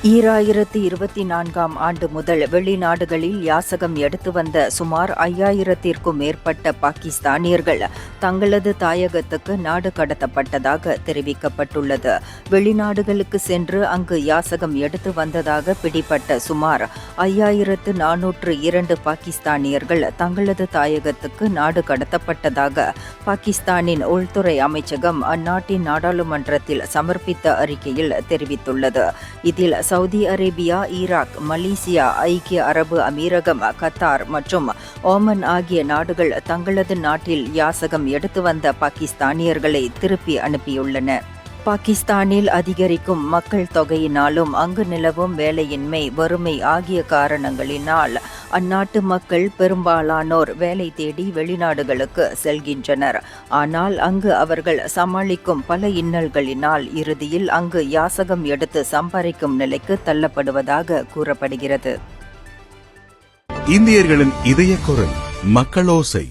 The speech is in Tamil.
2024ஆம் ஆண்டு முதல் வெளிநாடுகளில் யாசகம் எடுத்து வந்த சுமார் 5000த்திற்கும் மேற்பட்ட பாகிஸ்தானியர்கள் தங்களது தாயகத்துக்கு நாடு கடத்தப்பட்டதாக தெரிவிக்கப்பட்டுள்ளது. வெளிநாடுகளுக்கு சென்று அங்கு யாசகம் எடுத்து வந்ததாக பிடிபட்ட சுமார் 5402 பாகிஸ்தானியர்கள் தங்களது தாயகத்துக்கு நாடு கடத்தப்பட்டதாக பாகிஸ்தானின் உள்துறை அமைச்சகம் அந்நாட்டின் நாடாளுமன்றத்தில் சமர்ப்பித்த அறிக்கையில் தெரிவித்துள்ளது. இதில் சவுதி அரேபியா, ஈராக், மலேசியா, ஐக்கிய அரபு அமீரகம், கத்தார் மற்றும் ஓமன் ஆகிய நாடுகள் தங்களது நாட்டில் யாசகம் எடுத்து வந்த பாகிஸ்தானியர்களை திருப்பி அனுப்பியுள்ளன. பாகிஸ்தானில் அதிகரிக்கும் மக்கள் தொகையினாலும் அங்கு நிலவும் வேலையின்மை, வறுமை ஆகிய காரணங்களினால் அந்நாட்டு மக்கள் பெரும்பாலானோர் வேலை தேடி வெளிநாடுகளுக்கு செல்கின்றனர். ஆனால் அங்கு அவர்கள் சமாளிக்கும் பல இன்னல்களினால் இறுதியில் அங்கு யாசகம் எடுத்து சம்பாதிக்கும் நிலைக்கு தள்ளப்படுவதாக கூறப்படுகிறது. இந்தியர்களின் இதய குரல் மக்களோசை.